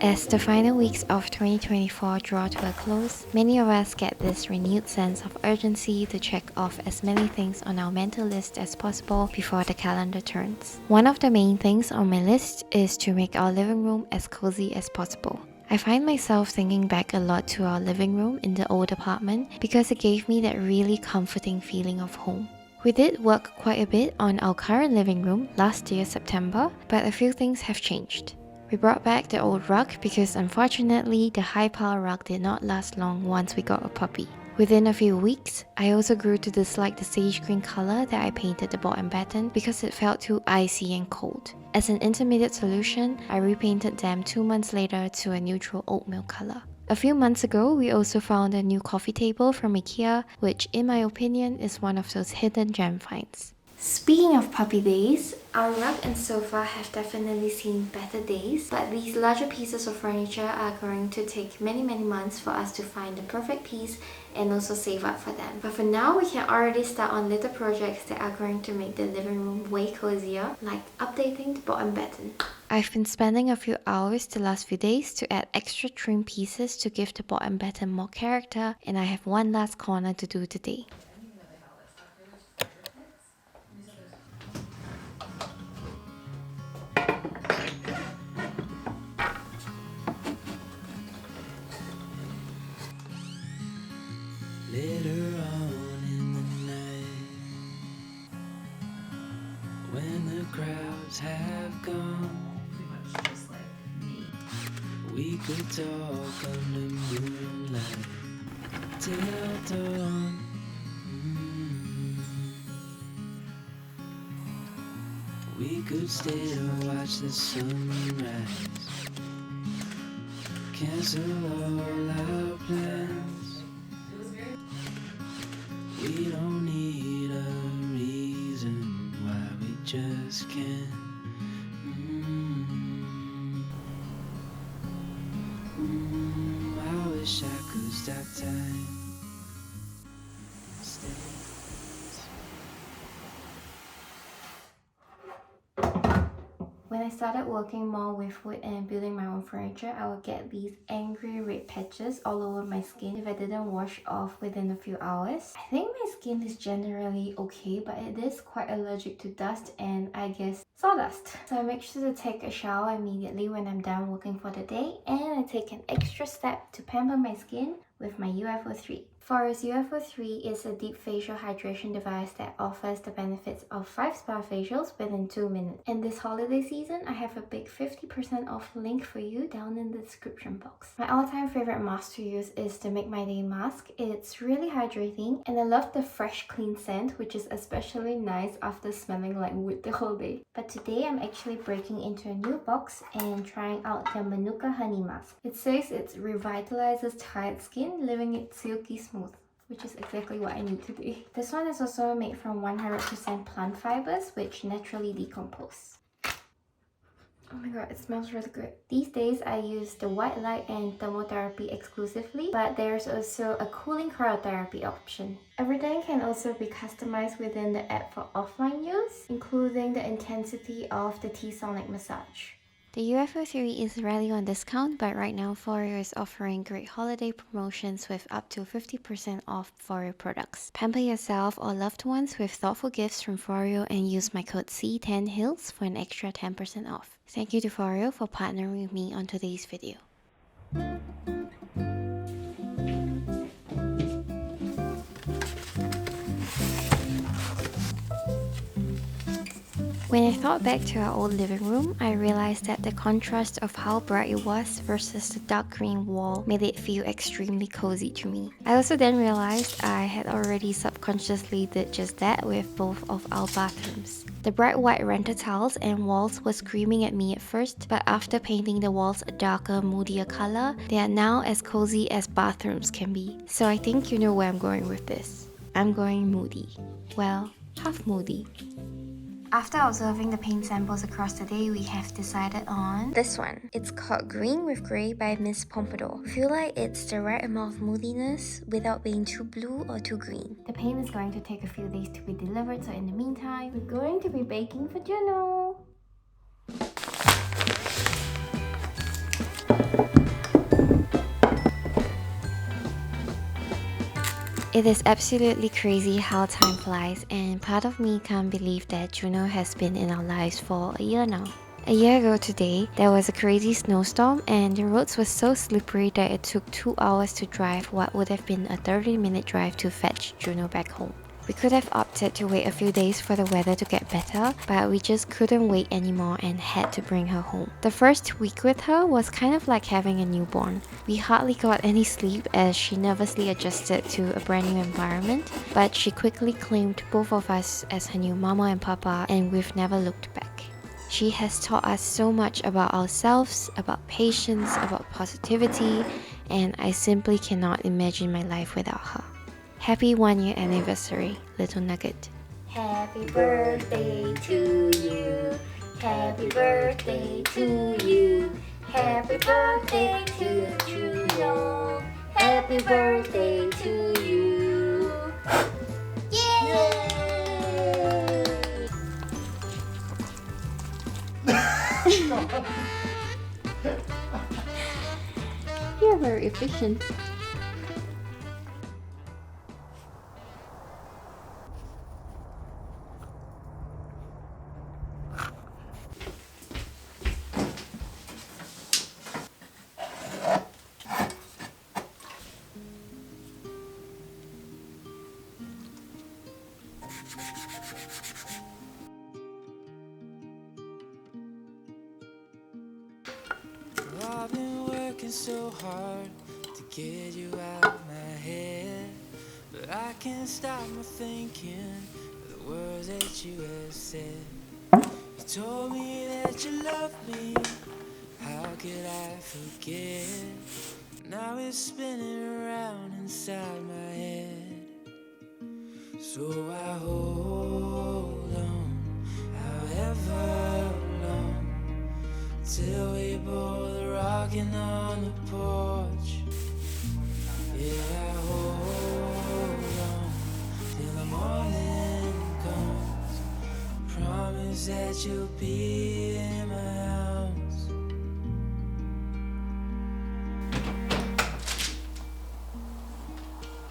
As the final weeks of 2024 draw to a close, many of us get this renewed sense of urgency to check off as many things on our mental list as possible before the calendar turns. One of the main things on my list is to make our living room as cozy as possible. I find myself thinking back a lot to our living room in the old apartment because it gave me that really comforting feeling of home. We did work quite a bit on our current living room last year September, but a few things have changed. We brought back the old rug because unfortunately the high pile rug did not last long once we got a puppy. Within a few weeks, I also grew to dislike the sage green color that I painted the bottom batten because it felt too icy and cold. As an intermediate solution, I repainted them 2 months later to a neutral oatmeal color. A few months ago, we also found a new coffee table from IKEA, which in my opinion is one of those hidden gem finds. Speaking of puppy days, our rug and sofa have definitely seen better days, but these larger pieces of furniture are going to take many months for us to find the perfect piece and also save up for them. But for now, we can already start on little projects that are going to make the living room way cozier, like updating the bottom batten. I've been spending a few hours the last few days to add extra trim pieces to give the bottom batten more character, and I have one last corner to do today. Later on in the night, when the crowds have gone, Just like me. we could talk under moonlight till dawn. We could stay to watch the sunrise, cancel all our plans. We don't need a reason why we just can't. I wish I could stop time. When I started working more with wood and building my own furniture, I would get these angry red patches all over my skin if I didn't wash off within a few hours. I think my skin is generally okay, but it is quite allergic to dust and I guess sawdust. So I make sure to take a shower immediately when I'm done working for the day, and I take an extra step to pamper my skin with my UFO 3. Foreo's UFO 3 is a deep facial hydration device that offers the benefits of 5 spa facials within 2 minutes. And this holiday season, I have a big 50% off link for you down in the description box. My all-time favorite mask to use is the Make My Day mask. It's really hydrating and I love the fresh clean scent, which is especially nice after smelling like wood the whole day. But today I'm actually breaking into a new box and trying out the Manuka Honey Mask. It says it revitalizes tired skin, leaving it silky smooth, which is exactly what I need today. This one is also made from 100% plant fibers, which naturally decompose. Oh my god, it smells really good. These days I use the white light and thermotherapy exclusively, but there's also a cooling cryotherapy option. Everything can also be customized within the app for offline use, including the intensity of the T-Sonic massage. The UFO 3 is rarely on discount, but right now Foreo is offering great holiday promotions with up to 50% off Foreo products. Pamper yourself or loved ones with thoughtful gifts from Foreo and use my code C10HILLS for an extra 10% off. Thank you to Foreo for partnering with me on today's video. When I thought back to our old living room, I realized that the contrast of how bright it was versus the dark green wall made it feel extremely cozy to me. I also then realized I had already subconsciously did just that with both of our bathrooms. The bright white render tiles and walls were screaming at me at first, but after painting the walls a darker, moodier color, they are now as cozy as bathrooms can be. So I think you know where I'm going with this. I'm going moody. Well, half moody. After observing the paint samples across the day, we have decided on this one. It's called Green with Grey by Miss Pompadour. I feel like it's the right amount of moodiness without being too blue or too green. The paint is going to take a few days to be delivered, so in the meantime, we're going to be baking for Juno. It is absolutely crazy how time flies, and part of me can't believe that Juno has been in our lives for a year now. A year ago today, there was a crazy snowstorm and the roads were so slippery that it took 2 hours to drive what would have been a 30-minute drive to fetch Juno back home. We could have opted to wait a few days for the weather to get better, but we just couldn't wait anymore and had to bring her home. The first week with her was kind of like having a newborn. We hardly got any sleep as she nervously adjusted to a brand new environment, but she quickly claimed both of us as her new mama and papa, and we've never looked back. She has taught us so much about ourselves, about patience, about positivity, and I simply cannot imagine my life without her. Happy 1-year anniversary, little nugget. Happy birthday to you. Happy birthday to you. Happy birthday to Juno. Happy birthday to you. Yay! You're very efficient. I've been working so hard to get you out my head, but I can't stop my thinking of the words that you have said. You told me that you loved me, how could I forget? Now it's spinning around inside my head. So I hold on, however long, till we both rocking on the porch. Yeah, I hold on till the morning comes. Promise that you'll be in my house.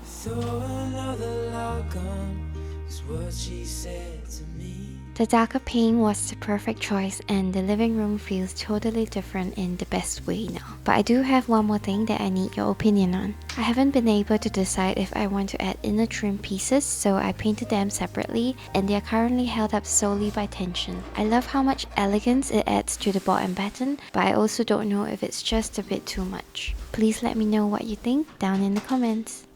Throw another log on, is what she said to me. The darker pink was the perfect choice and the living room feels totally different in the best way now. But I do have one more thing that I need your opinion on. I haven't been able to decide if I want to add inner trim pieces, so I painted them separately and they are currently held up solely by tension. I love how much elegance it adds to the bottom pattern, but I also don't know if it's just a bit too much. Please let me know what you think down in the comments.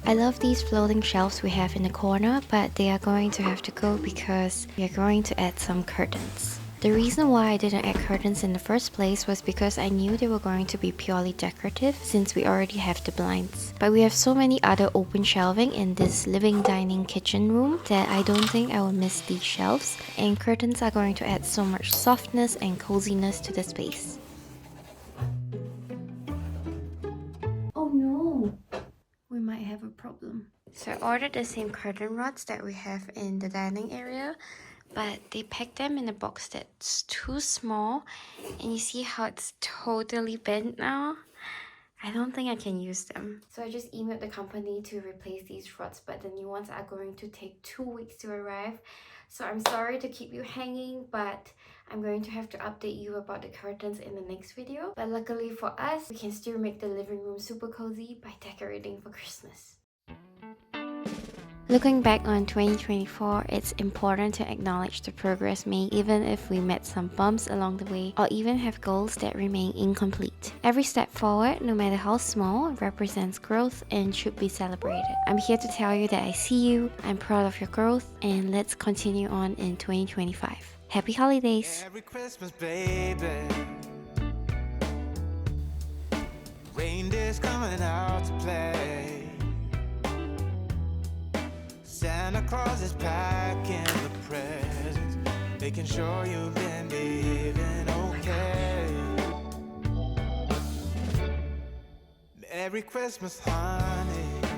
I love these floating shelves we have in the corner, but they are going to have to go because we are going to add some curtains. The reason why I didn't add curtains in the first place was because I knew they were going to be purely decorative since we already have the blinds. But we have so many other open shelving in this living dining kitchen room that I don't think I will miss these shelves, and curtains are going to add so much softness and coziness to the space. Oh no! We might have a problem. So I ordered the same curtain rods that we have in the dining area, but they packed them in a box that's too small, and you see how it's totally bent now? I don't think I can use them. So I just emailed the company to replace these rods, but the new ones are going to take 2 weeks to arrive. So I'm sorry to keep you hanging, but I'm going to have to update you about the curtains in the next video. But luckily for us, we can still make the living room super cozy by decorating for Christmas. Looking back on 2024, it's important to acknowledge the progress made even if we met some bumps along the way or even have goals that remain incomplete. Every step forward, no matter how small, represents growth and should be celebrated. I'm here to tell you that I see you, I'm proud of your growth, and let's continue on in 2025. Happy holidays! Every Christmas, baby, reindeer's coming out to play. Santa Claus is packing the presents, making sure you've been living okay. Merry Christmas, honey.